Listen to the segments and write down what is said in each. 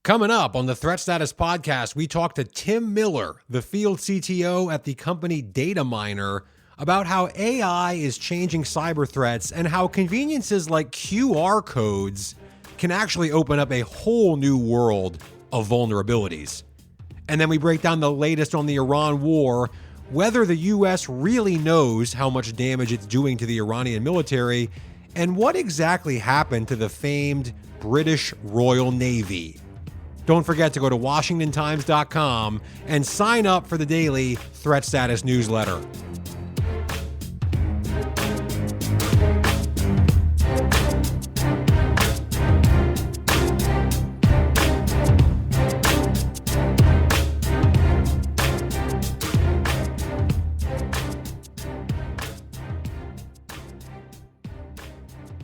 Coming up on the Threat Status Podcast, we talk to Tim Miller, the field CTO at the company Dataminr, about how AI is changing cyber threats and how conveniences like QR codes can actually open up a whole new world of vulnerabilities. And then we break down the latest on the Iran war, whether the U.S. really knows how much damage it's doing to the Iranian military, and what exactly happened to the famed British Royal Navy. Don't forget to go to WashingtonTimes.com and sign up for the daily Threat Status newsletter.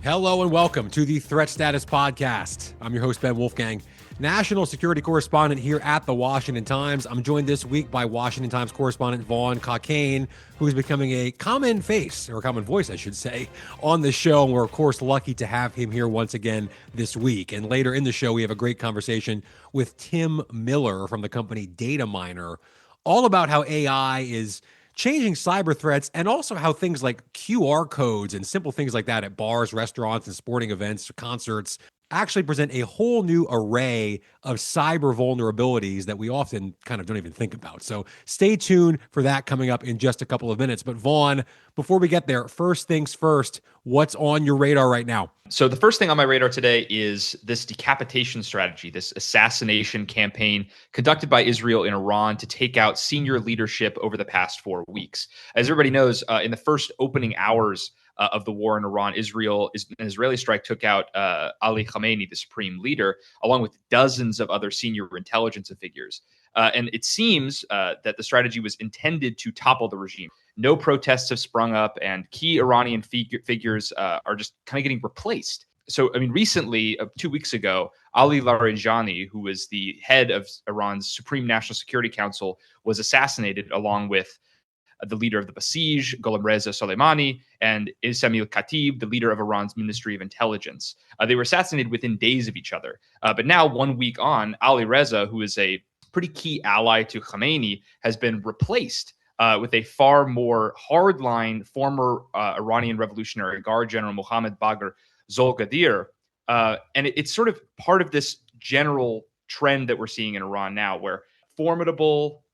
Hello and welcome to the Threat Status Podcast. I'm your host, Ben Wolfgang, national security correspondent here at the Washington Times. I'm joined this week by Washington Times correspondent Vaughn Cockayne, who is becoming a common face, or a common voice, I should say, on the show. And we're, of course, lucky to have him here once again this week. And later in the show, we have a great conversation with Tim Miller from the company Dataminr, all about how AI is changing cyber threats and also how things like QR codes and simple things like that at bars, restaurants, and sporting events, concerts actually present a whole new array of cyber vulnerabilities that we often kind of don't even think about. So stay tuned for that coming up in just a couple of minutes. But Vaughn, before we get there, first things first, what's on your radar right now? So the first thing on my radar today is this decapitation strategy, this assassination campaign conducted by Israel in Iran to take out senior leadership over the past 4 weeks. As everybody knows, in the first opening hours of the war in Iran, an Israeli strike took out Ali Khamenei, the supreme leader, along with dozens of other senior intelligence figures. And it seems that the strategy was intended to topple the regime. No protests have sprung up, and key Iranian figures are just kind of getting replaced. So, I mean, recently, 2 weeks ago, Ali Larijani, who was the head of Iran's Supreme National Security Council, was assassinated along with the leader of the Basij, Gholamreza Soleimani, and Ismail Khatib, the leader of Iran's Ministry of Intelligence. They were assassinated within days of each other. But now, 1 week on, Ali Reza, who is a pretty key ally to Khamenei, has been replaced with a far more hardline former Iranian Revolutionary Guard General Mohammad Bagher Zolgadir. And it's sort of part of this general trend that we're seeing in Iran now, where formidable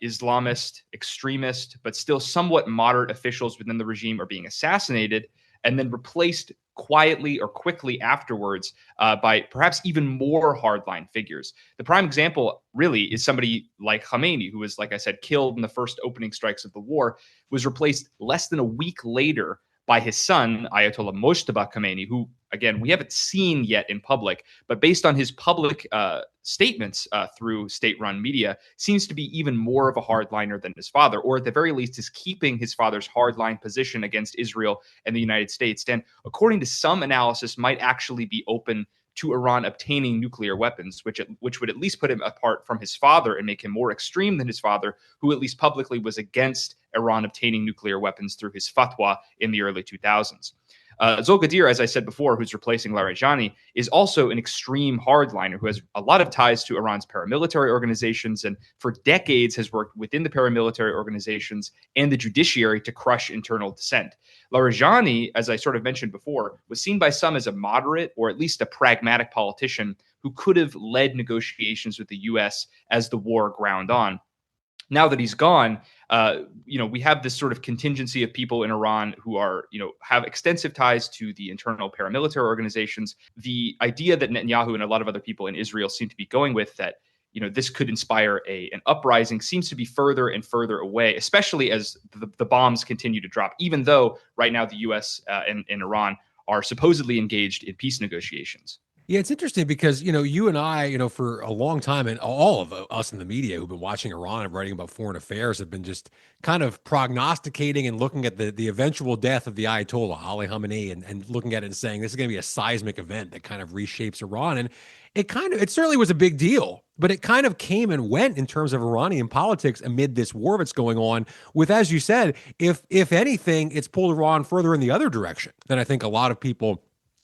Islamist, extremist, but still somewhat moderate officials within the regime are being assassinated and then replaced quietly or quickly afterwards by perhaps even more hardline figures. The prime example really is somebody like Khamenei, who was, like I said, killed in the first opening strikes of the war, was replaced less than a week later by his son, Ayatollah Mojtaba Khamenei, who, again, we haven't seen yet in public, but based on his public statements through state-run media, seems to be even more of a hardliner than his father, or at the very least is keeping his father's hardline position against Israel and the United States. And according to some analysis, might actually be open to Iran obtaining nuclear weapons, which would at least put him apart from his father and make him more extreme than his father, who at least publicly was against Iran obtaining nuclear weapons through his fatwa in the early 2000s. Zolgadir, as I said before, who's replacing Larijani, is also an extreme hardliner who has a lot of ties to Iran's paramilitary organizations and for decades has worked within the paramilitary organizations and the judiciary to crush internal dissent. Larijani, as I sort of mentioned before, was seen by some as a moderate or at least a pragmatic politician who could have led negotiations with the U.S. as the war ground on. Now that he's gone, we have this sort of contingency of people in Iran who are, have extensive ties to the internal paramilitary organizations. The idea that Netanyahu and a lot of other people in Israel seem to be going with that, this could inspire an uprising seems to be further and further away, especially as the bombs continue to drop, even though right now the U.S. and Iran are supposedly engaged in peace negotiations. Yeah, it's interesting because, you and I, for a long time, and all of us in the media who've been watching Iran and writing about foreign affairs have been just kind of prognosticating and looking at the eventual death of the Ayatollah, Ali Khamenei, and looking at it and saying this is going to be a seismic event that kind of reshapes Iran. And it certainly was a big deal, but it kind of came and went in terms of Iranian politics amid this war that's going on with, as you said, if anything, it's pulled Iran further in the other direction than I think a lot of people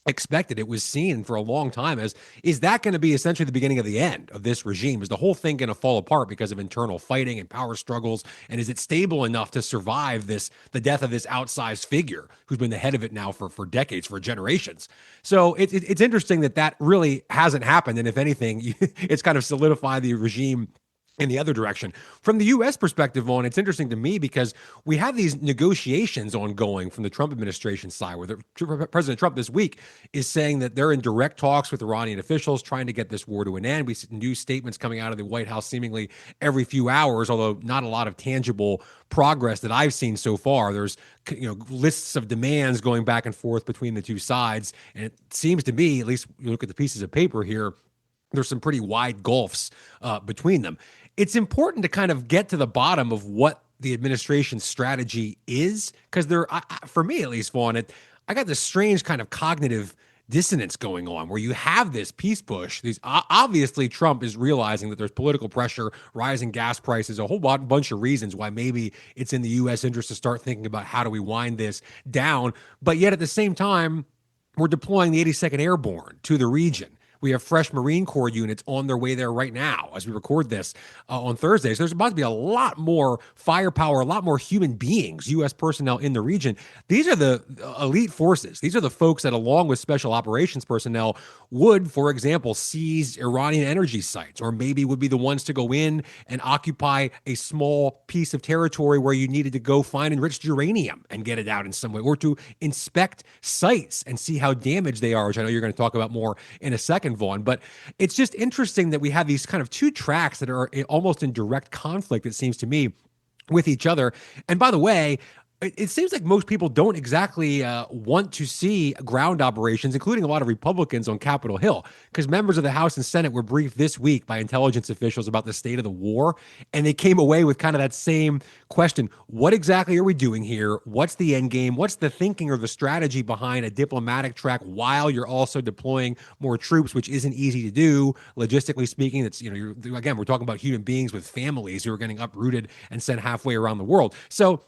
expected. It was seen for a long time as, is that going to be essentially the beginning of the end of this regime? Is the whole thing going to fall apart because of internal fighting and power struggles? And is it stable enough to survive the death of this outsized figure who's been the head of it now for decades, for generations? So it's interesting that really hasn't happened. And if anything, it's kind of solidified the regime in the other direction. From the U.S. perspective, Vaughn, it's interesting to me because we have these negotiations ongoing from the Trump administration side, where President Trump this week is saying that they're in direct talks with Iranian officials trying to get this war to an end. We see new statements coming out of the White House seemingly every few hours, although not a lot of tangible progress that I've seen so far. There's lists of demands going back and forth between the two sides, and it seems to me, at least you look at the pieces of paper here, there's some pretty wide gulfs between them. It's important to kind of get to the bottom of what the administration's strategy is, because for me at least, Vaughn, I got this strange kind of cognitive dissonance going on where you have this peace push. Obviously, Trump is realizing that there's political pressure, rising gas prices, a whole bunch of reasons why maybe it's in the U.S. interest to start thinking about how do we wind this down. But yet at the same time, we're deploying the 82nd Airborne to the region. We have fresh Marine Corps units on their way there right now as we record this on Thursday. So there's about to be a lot more firepower, a lot more human beings, U.S. personnel in the region. These are the elite forces. These are the folks that, along with special operations personnel, would, for example, seize Iranian energy sites, or maybe would be the ones to go in and occupy a small piece of territory where you needed to go find enriched uranium and get it out in some way, or to inspect sites and see how damaged they are, which I know you're going to talk about more in a second, Vaughn. But it's just interesting that we have these kind of two tracks that are almost in direct conflict, it seems to me, with each other. And by the way, it seems like most people don't exactly want to see ground operations, including a lot of Republicans on Capitol Hill, because members of the House and Senate were briefed this week by intelligence officials about the state of the war, and they came away with kind of that same question. What exactly are we doing here? What's the end game? What's the thinking or the strategy behind a diplomatic track while you're also deploying more troops, which isn't easy to do, logistically speaking? That's, again, we're talking about human beings with families who are getting uprooted and sent halfway around the world. So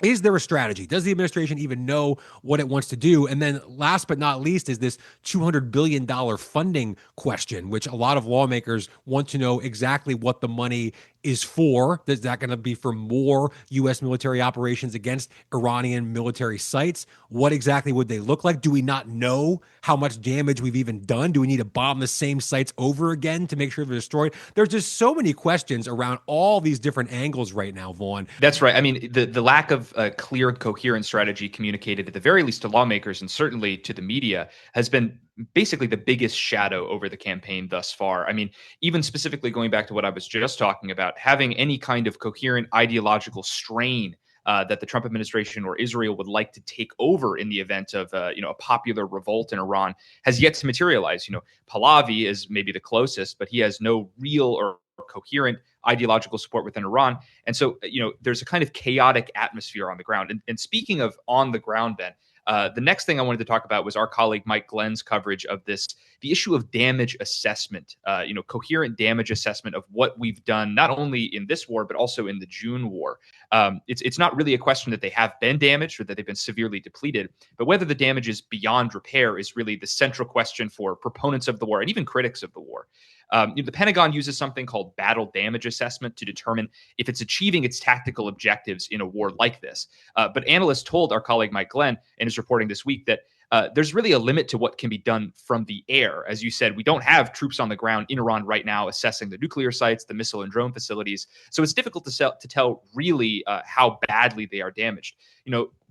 is there a strategy? Does the administration even know what it wants to do? And then last but not least is this $200 billion funding question, which a lot of lawmakers want to know exactly what the money is for. Is that going to be for more U.S. military operations against Iranian military sites? What exactly would they look like? Do we not know how much damage we've even done? Do we need to bomb the same sites over again to make sure they're destroyed? There's just so many questions around all these different angles right now, Vaughn. That's right. I mean, the lack of a clear, coherent strategy communicated at the very least to lawmakers and certainly to the media has been basically the biggest shadow over the campaign thus far. I mean, even specifically going back to what I was just talking about, having any kind of coherent ideological strain that the Trump administration or Israel would like to take over in the event of a popular revolt in Iran has yet to materialize. Pahlavi is maybe the closest, but he has no real or coherent ideological support within Iran. And so, there's a kind of chaotic atmosphere on the ground. And speaking of on the ground, Ben, the next thing I wanted to talk about was our colleague Mike Glenn's coverage of the issue of damage assessment, coherent damage assessment of what we've done, not only in this war, but also in the June war. It's not really a question that they have been damaged or that they've been severely depleted, but whether the damage is beyond repair is really the central question for proponents of the war and even critics of the war. The Pentagon uses something called battle damage assessment to determine if it's achieving its tactical objectives in a war like this. But analysts told our colleague Mike Glenn in his reporting this week that there's really a limit to what can be done from the air. As you said, we don't have troops on the ground in Iran right now assessing the nuclear sites, the missile and drone facilities. So it's difficult to tell really how badly they are damaged.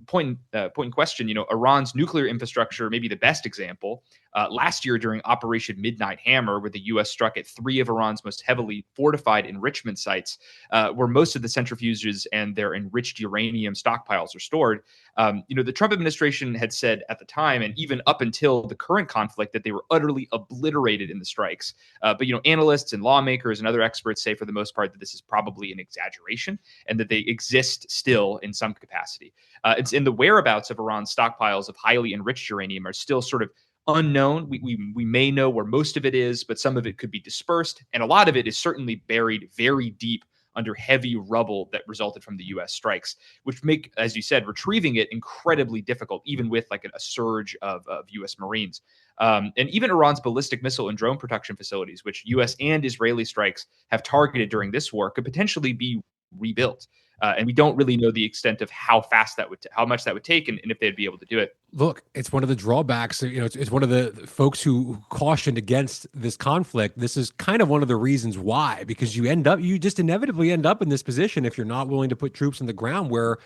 Point in question, Iran's nuclear infrastructure may be the best example. Last year during Operation Midnight Hammer, where the U.S. struck at 3 of Iran's most heavily fortified enrichment sites, where most of the centrifuges and their enriched uranium stockpiles are stored, the Trump administration had said at the time, and even up until the current conflict, that they were utterly obliterated in the strikes. But analysts and lawmakers and other experts say for the most part that this is probably an exaggeration and that they exist still in some capacity. It's in the whereabouts of Iran's stockpiles of highly enriched uranium are still sort of unknown. We may know where most of it is, but some of it could be dispersed, and a lot of it is certainly buried very deep under heavy rubble that resulted from the U.S. strikes, which make, as you said, retrieving it incredibly difficult, even with like a surge of U.S. Marines. And even Iran's ballistic missile and drone production facilities, which U.S. and Israeli strikes have targeted during this war, could potentially be rebuilt. And we don't really know the extent of how fast that would, how much that would take, and if they'd be able to do it. Look, it's one of the drawbacks. It's one of the folks who cautioned against this conflict. This is kind of one of the reasons why, because you just inevitably end up in this position if you're not willing to put troops on the ground where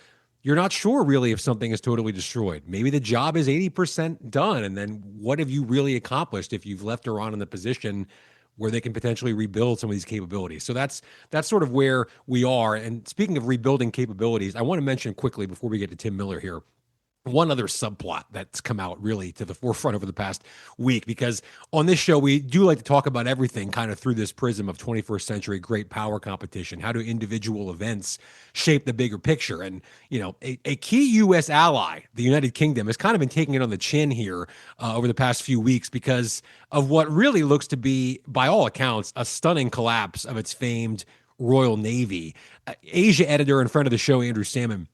you're not sure really if something is totally destroyed. Maybe the job is 80% done, and then what have you really accomplished if you've left Iran in the position where they can potentially rebuild some of these capabilities? So that's sort of where we are. And speaking of rebuilding capabilities, I want to mention quickly before we get to Tim Miller here, one other subplot that's come out really to the forefront over the past week, because on this show, we do like to talk about everything kind of through this prism of 21st century great power competition. How do individual events shape the bigger picture? And, a key U.S. ally, the United Kingdom, has kind of been taking it on the chin here over the past few weeks because of what really looks to be, by all accounts, a stunning collapse of its famed Royal Navy. Asia editor and friend of the show, Andrew Salmon,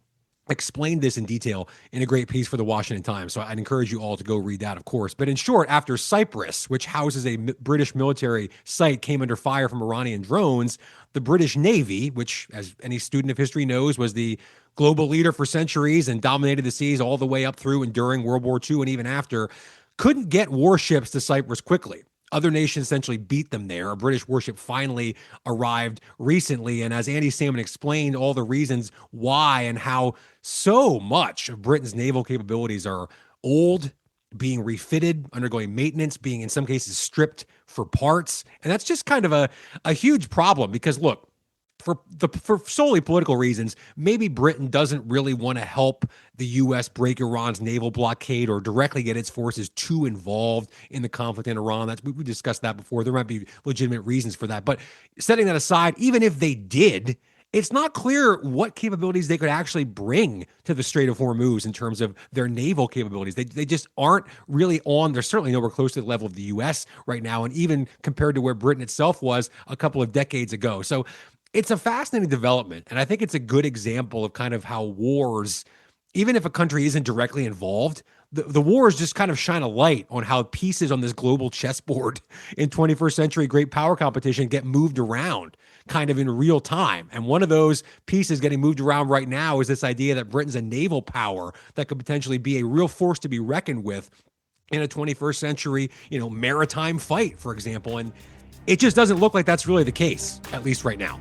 explained this in detail in a great piece for the Washington Times. So I'd encourage you all to go read that, of course. But in short, after Cyprus, which houses a British military site, came under fire from Iranian drones, the British Navy, which, as any student of history knows, was the global leader for centuries and dominated the seas all the way up through and during World War II and even after, couldn't get warships to Cyprus quickly. Other nations essentially beat them there. A British warship finally arrived recently. And as Andy Salmon explained, all the reasons why and how so much of Britain's naval capabilities are old, being refitted, undergoing maintenance, being in some cases stripped for parts. And that's just kind of a huge problem because, look, for solely political reasons, maybe Britain doesn't really want to help the U.S. break Iran's naval blockade or directly get its forces too involved in the conflict in Iran. We discussed that before. There might be legitimate reasons for that. But setting that aside, even if they did, it's not clear what capabilities they could actually bring to the Strait of Hormuz in terms of their naval capabilities. They just aren't really on. They're certainly nowhere close to the level of the U.S. right now, and even compared to where Britain itself was a couple of decades ago. So it's a fascinating development, and I think it's a good example of kind of how wars, even if a country isn't directly involved, the wars just kind of shine a light on how pieces on this global chessboard in 21st century great power competition get moved around kind of in real time. And one of those pieces getting moved around right now is this idea that Britain's a naval power that could potentially be a real force to be reckoned with in a 21st century, maritime fight, for example. And it just doesn't look like that's really the case, at least right now.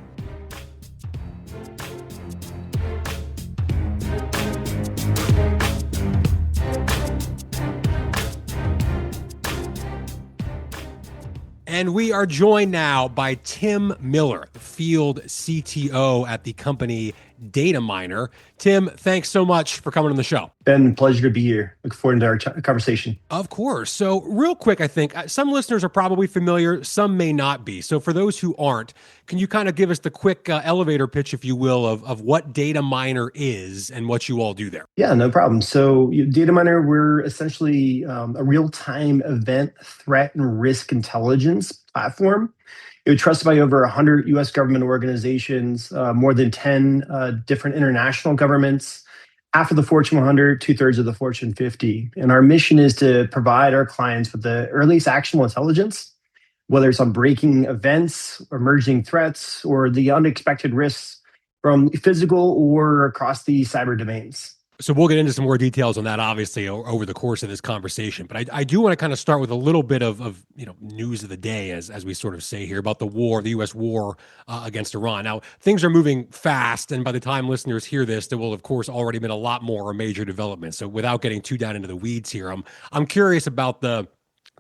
And we are joined now by Tim Miller, the field CTO at the company Dataminr. Tim, thanks so much for coming on the show. Ben, pleasure to be here. Look forward to our conversation. Of course. So real quick, I think some listeners are probably familiar, some may not be. So for those who aren't, can you kind of give us the quick elevator pitch, if you will, of what Dataminr is and what you all do there? Yeah, no problem. So Dataminr, we're essentially a real-time event threat and risk intelligence platform. It was trusted by over 100 U.S. government organizations, more than 10 different international governments, half of the Fortune 100, 2/3 of the Fortune 50. And our mission is to provide our clients with the earliest actionable intelligence, whether it's on breaking events, emerging threats, or the unexpected risks from physical or across the cyber domains. So we'll get into some more details on that, obviously, over the course of this conversation. But I do want to kind of start with a little bit of news of the day, as we sort of say here, about the war, the U.S. war against Iran. Now, things are moving fast, and by the time listeners hear this, there will, of course, already been a lot more major developments. So without getting too down into the weeds here, I'm curious about the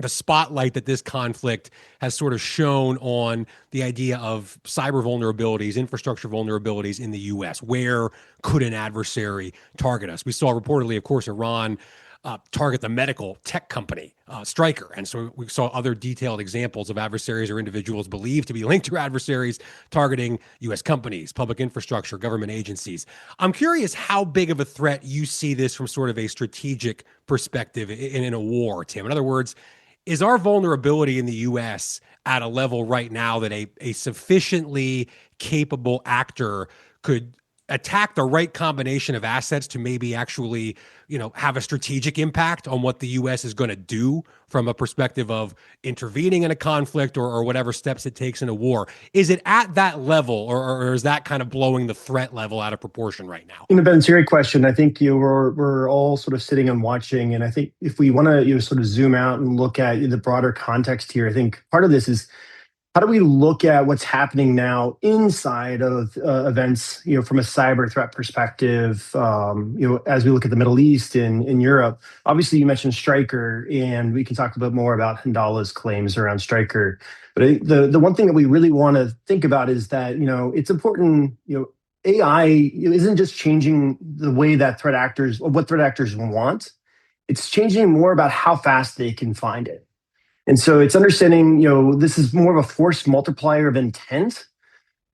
spotlight that this conflict has sort of shown on the idea of cyber vulnerabilities, infrastructure vulnerabilities in the U.S. Where could an adversary target us? We saw reportedly, of course, Iran target the medical tech company Stryker. And so we saw other detailed examples of adversaries or individuals believed to be linked to adversaries targeting U.S. companies, public infrastructure, government agencies. I'm curious how big of a threat you see this from sort of a strategic perspective in a war, Tim. In other words, is our vulnerability in the U.S. at a level right now that a sufficiently capable actor could attack the right combination of assets to maybe actually, have a strategic impact on what the U.S. is going to do from a perspective of intervening in a conflict or whatever steps it takes in a war? Is it at that level, or is that kind of blowing the threat level out of proportion right now? Ben, it's a great question. I think we're all sort of sitting and watching, and I think if we want to sort of zoom out and look at the broader context here, I think part of this is how do we look at what's happening now inside of events, from a cyber threat perspective, as we look at the Middle East and in Europe. Obviously, you mentioned Stryker, and we can talk a bit more about Handala's claims around Stryker. But I think the one thing that we really want to think about is that, it's important, AI isn't just changing the way that threat actors, or what threat actors want. It's changing more about how fast they can find it. And so it's understanding, this is more of a force multiplier of intent.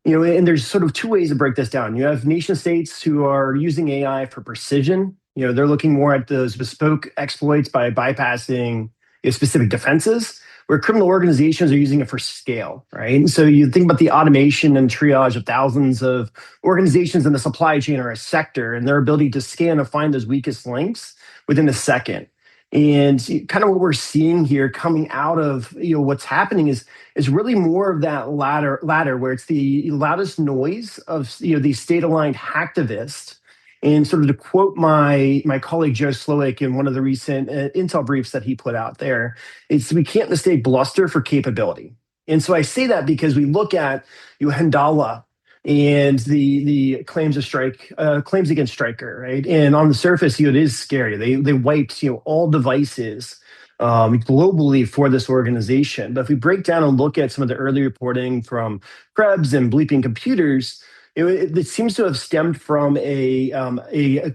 And there's sort of two ways to break this down. You have nation states who are using AI for precision. They're looking more at those bespoke exploits by bypassing specific defenses, where criminal organizations are using it for scale, right? And so you think about the automation and triage of thousands of organizations in the supply chain or a sector, and their ability to scan and find those weakest links within a second. And kind of what we're seeing here coming out of what's happening is really more of that latter where it's the loudest noise of these state-aligned hacktivists. And sort of to quote my colleague Joe Slowick in one of the recent intel briefs that he put out there, it's we can't mistake bluster for capability. And so I say that because we look at Handala and the claims against Stryker, right? And on the surface, it is scary. They wiped all devices globally for this organization. But if we break down and look at some of the early reporting from Krebs and Bleeping Computers, it seems to have stemmed from a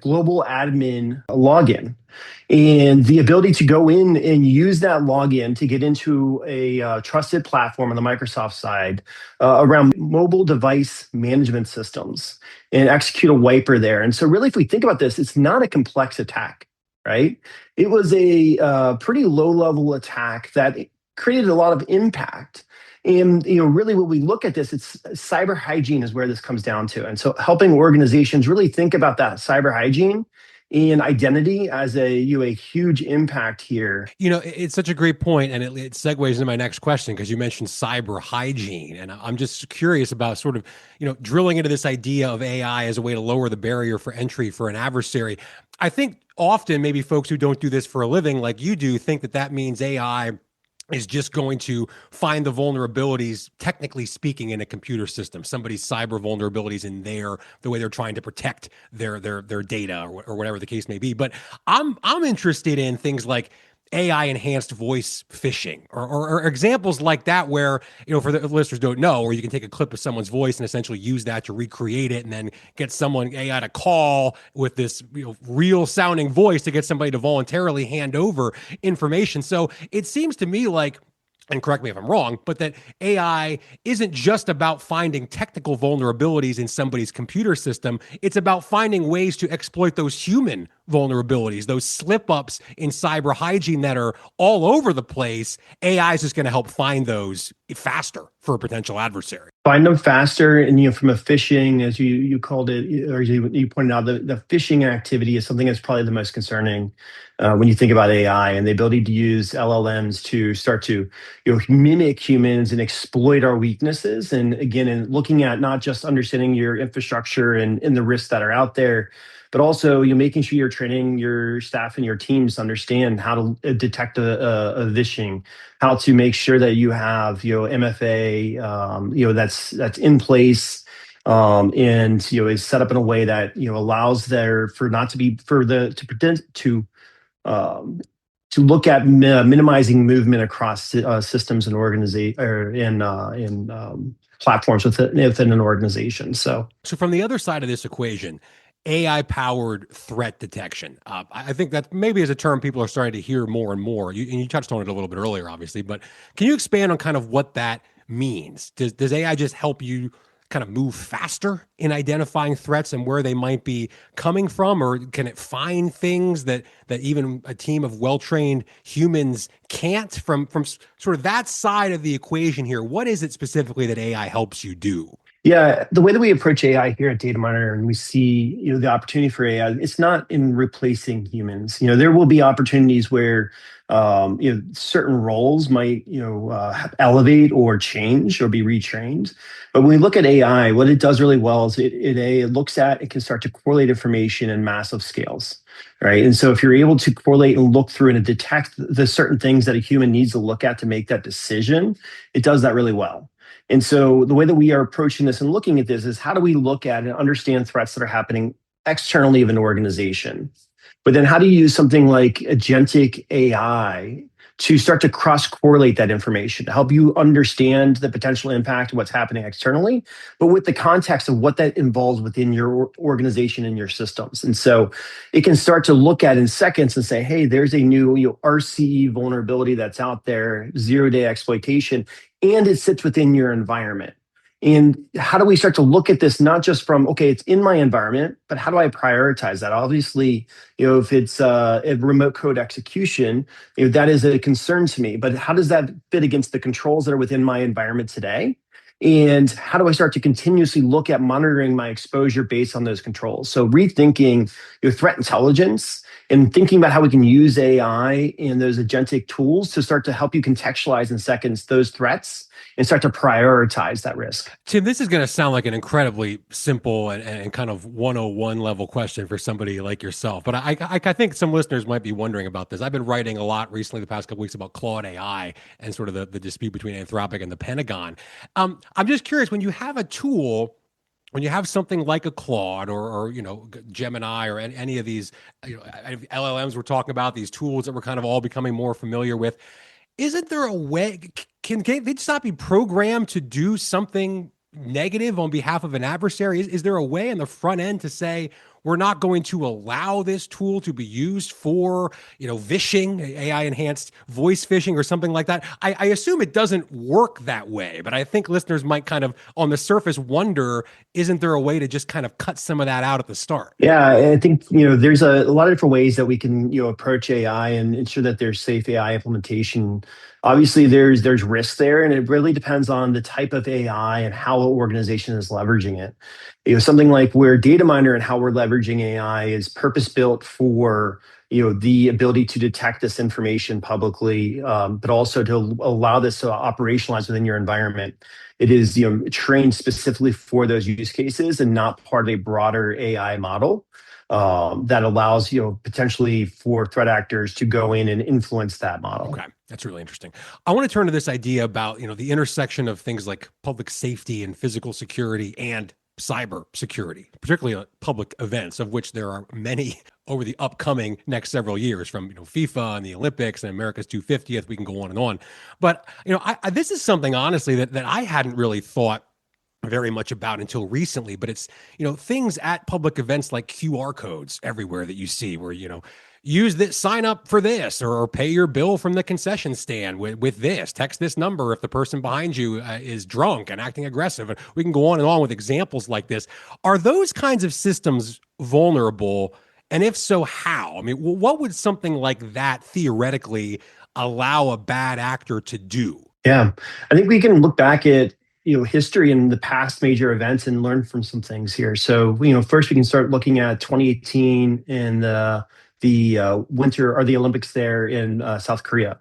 global admin login, and the ability to go in and use that login to get into a trusted platform on the Microsoft side around mobile device management systems and execute a wiper there. And so really, if we think about this, it's not a complex attack, right? It was a pretty low-level attack that created a lot of impact. And really, when we look at this, it's cyber hygiene is where this comes down to. And so, helping organizations really think about that cyber hygiene and identity as a huge impact here. It's such a great point, and it segues into my next question, because you mentioned cyber hygiene, and I'm just curious about sort of drilling into this idea of AI as a way to lower the barrier for entry for an adversary. I think often maybe folks who don't do this for a living like you do think that means AI is just going to find the vulnerabilities, technically speaking, in a computer system, somebody's cyber vulnerabilities in the way they're trying to protect their data or whatever the case may be. But I'm interested in things like AI enhanced voice phishing or examples like that, where, for the listeners don't know, where you can take a clip of someone's voice and essentially use that to recreate it and then get someone AI to call with this real sounding voice to get somebody to voluntarily hand over information. So it seems to me like, and correct me if I'm wrong, but that AI isn't just about finding technical vulnerabilities in somebody's computer system. It's about finding ways to exploit those human vulnerabilities, those slip-ups in cyber hygiene that are all over the place. AI is just going to help find those faster for a potential adversary. Find them faster, and from a phishing, as you called it, or you pointed out, the phishing activity is something that's probably the most concerning when you think about AI and the ability to use LLMs to start to mimic humans and exploit our weaknesses. And again, in looking at not just understanding your infrastructure and the risks that are out there, but also making sure you're training your staff and your teams to understand how to detect a phishing, how to make sure that you have MFA that's in place, and is set up in a way that allows to look at minimizing movement across systems and in platforms within an organization. So from the other side of this equation, AI-powered threat detection. I think that maybe is a term people are starting to hear more and more. You touched on it a little bit earlier, obviously, but can you expand on kind of what that means? Does AI just help you kind of move faster in identifying threats and where they might be coming from, or can it find things that even a team of well-trained humans can't? From sort of that side of the equation here, what is it specifically that AI helps you do? Yeah, the way that we approach AI here at Dataminr, and we see, the opportunity for AI, it's not in replacing humans. There will be opportunities where, certain roles might, elevate or change or be retrained. But when we look at AI, what it does really well is it looks at, it can start to correlate information in massive scales, right? And so if you're able to correlate and look through and detect the certain things that a human needs to look at to make that decision, it does that really well. And so the way that we are approaching this and looking at this is, how do we look at and understand threats that are happening externally of an organization? But then how do you use something like agentic AI to start to cross-correlate that information to help you understand the potential impact of what's happening externally, but with the context of what that involves within your organization and your systems? And so it can start to look at in seconds and say, hey, there's a new RCE vulnerability that's out there, zero-day exploitation, and it sits within your environment. And how do we start to look at this, not just from, okay, it's in my environment, but how do I prioritize that? Obviously, if it's a remote code execution, that is a concern to me. But how does that fit against the controls that are within my environment today? And how do I start to continuously look at monitoring my exposure based on those controls? So rethinking your threat intelligence and thinking about how we can use AI and those agentic tools to start to help you contextualize in seconds those threats and start to prioritize that risk. Tim, this is going to sound like an incredibly simple and kind of 101 level question for somebody like yourself, but I think some listeners might be wondering about this. I've been writing a lot recently the past couple weeks about Claude AI and sort of the dispute between Anthropic and the Pentagon. I'm just curious, when you have a tool, when you have something like a Claude or Gemini or any of these LLMs we're talking about, these tools that we're kind of all becoming more familiar with, isn't there a way, can they just not be programmed to do something negative on behalf of an adversary? Is there a way on the front end to say, we're not going to allow this tool to be used for, phishing, AI enhanced voice phishing or something like that? I assume it doesn't work that way, but I think listeners might kind of on the surface wonder, isn't there a way to just kind of cut some of that out at the start? Yeah, I think, there's a lot of different ways that we can, approach AI and ensure that there's safe AI implementation. Obviously, there's risk there, and it really depends on the type of AI and how an organization is leveraging it. Something like where Dataminr and how we're leveraging AI is purpose-built for the ability to detect this information publicly, but also to allow this to operationalize within your environment. It is trained specifically for those use cases and not part of a broader AI model that allows potentially for threat actors to go in and influence that model. Okay, that's really interesting. I want to turn to this idea about the intersection of things like public safety and physical security and cyber security, particularly at public events, of which there are many over the upcoming next several years, from FIFA and the Olympics and America's 250th. We can go on and on. But this is something honestly that I hadn't really thought very much about until recently. But it's things at public events like QR codes everywhere that you see, where use this, sign up for this, or pay your bill from the concession stand with this, text this number if the person behind you is drunk and acting aggressive. And we can go on and on with examples like this. Are those kinds of systems vulnerable? And if so, how? I mean, what would something like that theoretically allow a bad actor to do? Yeah, I think we can look back at history and the past major events and learn from some things here. So first we can start looking at 2018 and the winter or the Olympics there in South Korea.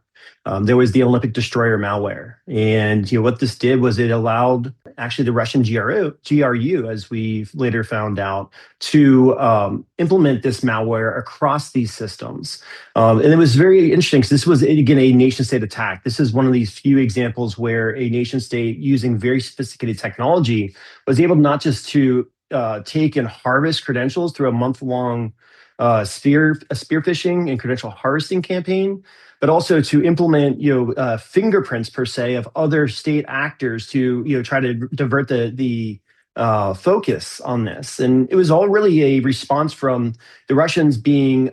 There was the Olympic destroyer malware. And what this did was it allowed actually the Russian GRU, as we later found out, to implement this malware across these systems. And it was very interesting because this was, again, a nation state attack. This is one of these few examples where a nation state using very sophisticated technology was able not just to take and harvest credentials through a month-long spear phishing and credential harvesting campaign, but also to implement fingerprints per se of other state actors to try to divert the focus on this. And it was all really a response from the Russians being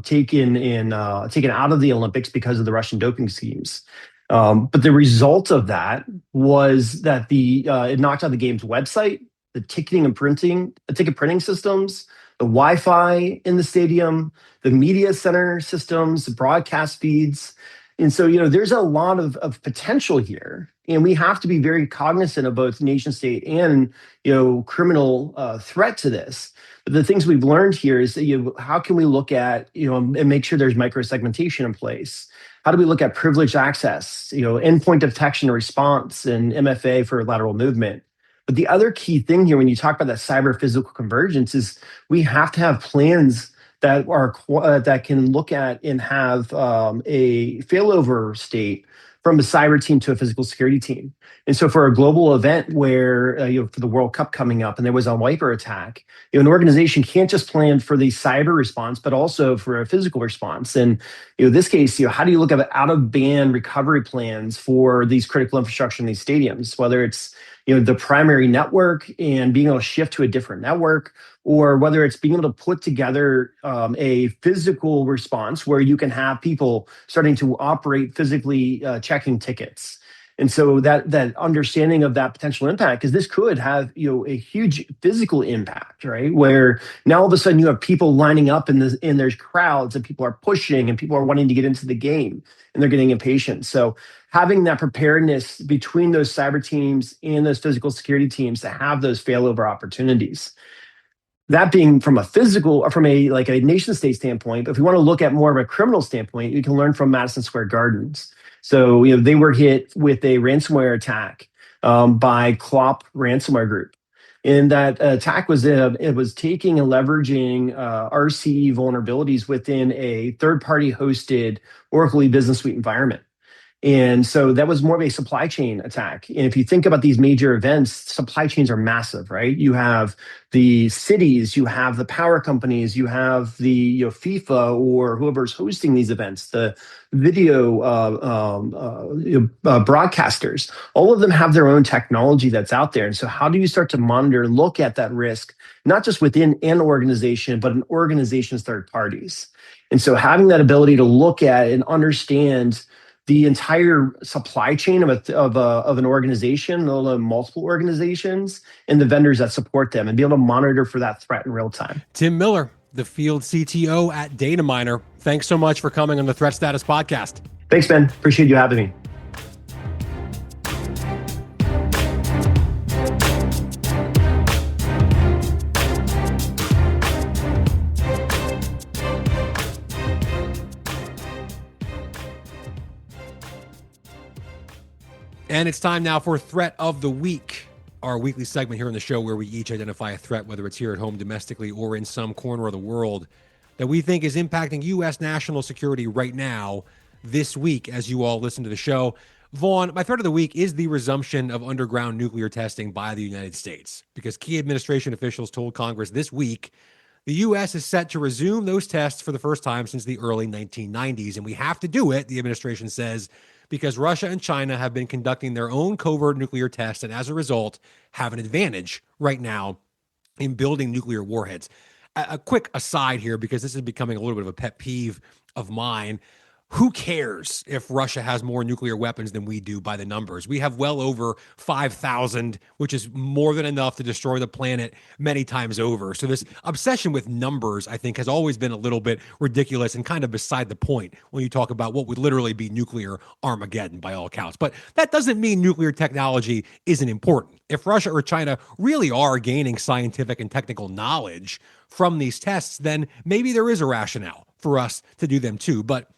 taken out of the Olympics because of the Russian doping schemes. But the result of that was that it knocked out the game's website, the ticket printing systems, the Wi-Fi in the stadium, the media center systems, the broadcast feeds. And so, there's a lot of potential here. And we have to be very cognizant of both nation state and, criminal threat to this. But the things we've learned here is that, how can we look at, and make sure there's micro-segmentation in place? How do we look at privileged access, endpoint detection and response, and MFA for lateral movement? But the other key thing here, when you talk about that cyber physical convergence, is we have to have plans that can look at and have a failover state from a cyber team to a physical security team. And so for a global event where, for the World Cup coming up and there was a wiper attack, an organization can't just plan for the cyber response, but also for a physical response. And in this case, how do you look at out-of-band recovery plans for these critical infrastructure in these stadiums, whether it's the primary network and being able to shift to a different network, or whether it's being able to put together a physical response where you can have people starting to operate physically checking tickets. And so that understanding of that potential impact, because this could have a huge physical impact, right? Where now all of a sudden you have people lining up and there's crowds and people are pushing and people are wanting to get into the game and they're getting impatient. So having that preparedness between those cyber teams and those physical security teams to have those failover opportunities. That being from a physical or from a nation state standpoint, but if we want to look at more of a criminal standpoint, you can learn from Madison Square Gardens. So they were hit with a ransomware attack by Clop ransomware group. And that attack was taking and leveraging RCE vulnerabilities within a third-party hosted Oracle E-Business Suite environment. And so that was more of a supply chain attack. And if you think about these major events, supply chains are massive, right? You have the cities, you have the power companies, you have the FIFA or whoever's hosting these events, the video broadcasters. All of them have their own technology that's out there. And so how do you start to monitor and look at that risk, not just within an organization, but an organization's third parties? And so having that ability to look at and understand the entire supply chain of an organization, multiple organizations, and the vendors that support them, and be able to monitor for that threat in real time. Tim Miller, the field CTO at Dataminr, thanks so much for coming on the Threat Status Podcast. Thanks, Ben. Appreciate you having me. And it's time now for Threat of the Week, our weekly segment here on the show where we each identify a threat, whether it's here at home domestically or in some corner of the world, that we think is impacting U.S. national security right now, this week, as you all listen to the show. Vaughn, my threat of the week is the resumption of underground nuclear testing by the United States, because key administration officials told Congress this week the U.S. is set to resume those tests for the first time since the early 1990s. And we have to do it, the administration says, because Russia and China have been conducting their own covert nuclear tests and as a result have an advantage right now in building nuclear warheads. A quick aside here, because this is becoming a little bit of a pet peeve of mine. Who cares if Russia has more nuclear weapons than we do by the numbers? We have well over 5,000, which is more than enough to destroy the planet many times over. So this obsession with numbers, I think, has always been a little bit ridiculous and kind of beside the point when you talk about what would literally be nuclear Armageddon by all accounts. But that doesn't mean nuclear technology isn't important. If Russia or China really are gaining scientific and technical knowledge from these tests, then maybe there is a rationale for us to do them too. But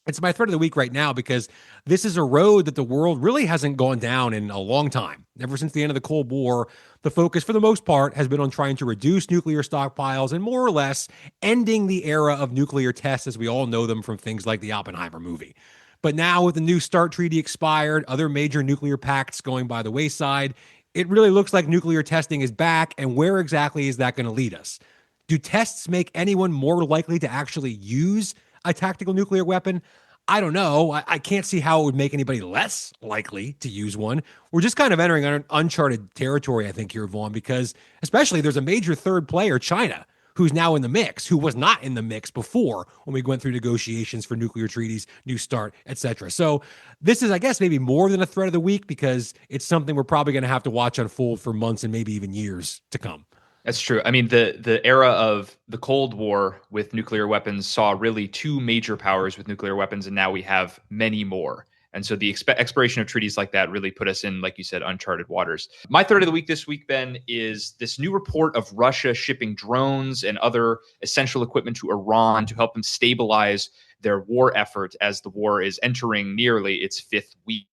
it's my threat of the week right now because this is a road that the world really hasn't gone down in a long time. Ever since the end of the Cold War, the focus for the most part has been on trying to reduce nuclear stockpiles and more or less ending the era of nuclear tests as we all know them from things like the Oppenheimer movie. But now with the New START treaty expired, other major nuclear pacts going by the wayside, it really looks like nuclear testing is back. And where exactly is that going to lead us? Do tests make anyone more likely to actually use a tactical nuclear weapon? I don't know. I can't see how it would make anybody less likely to use one. We're just kind of entering uncharted territory, I think, here, Vaughn, because especially there's a major third player, China, who's now in the mix, who was not in the mix before when we went through negotiations for nuclear treaties, New START, etc. So this is, I guess, maybe more than a threat of the week because it's something we're probably going to have to watch unfold for months and maybe even years to come. That's true. I mean, the era of the Cold War with nuclear weapons saw really two major powers with nuclear weapons, and now we have many more. And so the expiration of treaties like that really put us in, like you said, uncharted waters. My threat of the week this week, Ben, is this new report of Russia shipping drones and other essential equipment to Iran to help them stabilize their war effort as the war is entering nearly its fifth week.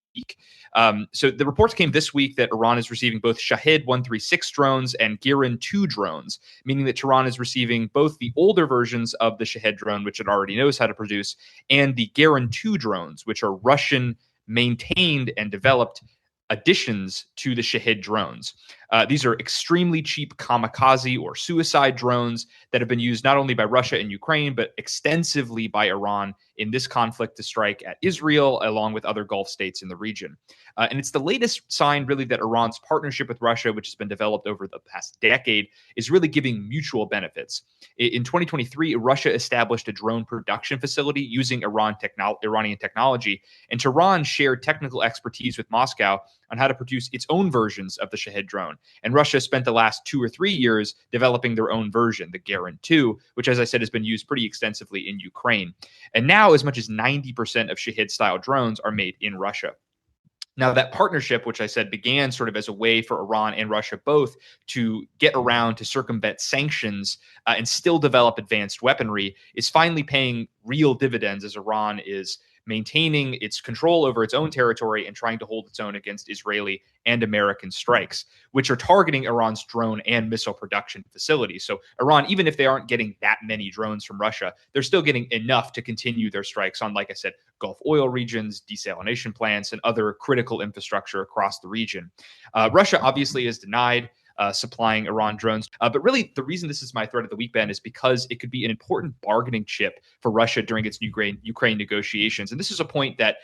So the reports came this week that Iran is receiving both Shahed 136 drones and Giran 2 drones, meaning that Tehran is receiving both the older versions of the Shahed drone, which it already knows how to produce, and the Giran 2 drones, which are Russian maintained and developed additions to the Shahed drones. These are extremely cheap kamikaze or suicide drones that have been used not only by Russia and Ukraine, but extensively by Iran in this conflict to strike at Israel, along with other Gulf states in the region. And it's the latest sign, really, that Iran's partnership with Russia, which has been developed over the past decade, is really giving mutual benefits. In 2023, Russia established a drone production facility using Iranian technology, and Tehran shared technical expertise with Moscow on how to produce its own versions of the Shahed drone. And Russia spent the last 2 or 3 years developing their own version, the Giran 2, which, as I said, has been used pretty extensively in Ukraine. And now as much as 90% of Shahed-style drones are made in Russia. Now, that partnership, which I said began sort of as a way for Iran and Russia both to get around to circumvent sanctions and still develop advanced weaponry, is finally paying real dividends as Iran is maintaining its control over its own territory and trying to hold its own against Israeli and American strikes, which are targeting Iran's drone and missile production facilities. So Iran, even if they aren't getting that many drones from Russia, they're still getting enough to continue their strikes on, like I said, Gulf oil regions, desalination plants, and other critical infrastructure across the region. Russia obviously has denied supplying Iran drones. But really, the reason this is my threat of the week, Ben, is because it could be an important bargaining chip for Russia during its Ukraine negotiations. And this is a point that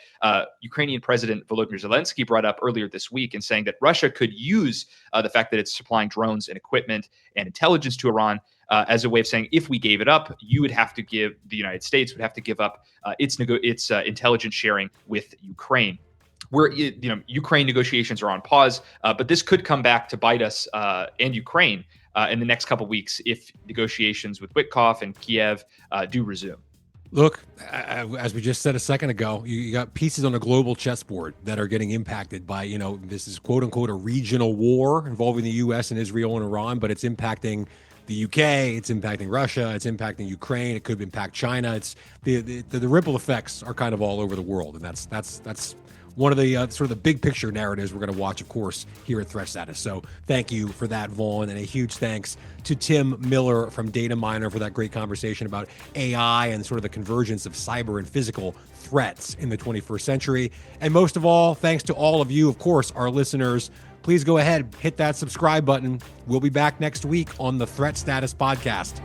Ukrainian President Volodymyr Zelensky brought up earlier this week in saying that Russia could use the fact that it's supplying drones and equipment and intelligence to Iran as a way of saying, if we gave it up, you would have to give, the United States would have to give up its intelligence sharing with Ukraine. Ukraine negotiations are on pause, but this could come back to bite us and Ukraine in the next couple of weeks if negotiations with Witkoff and Kiev do resume. Look, as we just said a second ago, you got pieces on a global chessboard that are getting impacted by, this is quote unquote a regional war involving the U.S. and Israel and Iran, but it's impacting the UK, it's impacting Russia, it's impacting Ukraine, it could impact China. It's the ripple effects are kind of all over the world, and that's one of the sort of the big picture narratives we're going to watch, of course, here at Threat Status. So thank you for that, Vaughn, and a huge thanks to Tim Miller from Dataminr for that great conversation about AI and sort of the convergence of cyber and physical threats in the 21st century. And most of all, thanks to all of you, of course, our listeners. Please go ahead, hit that subscribe button. We'll be back next week on the Threat Status Podcast.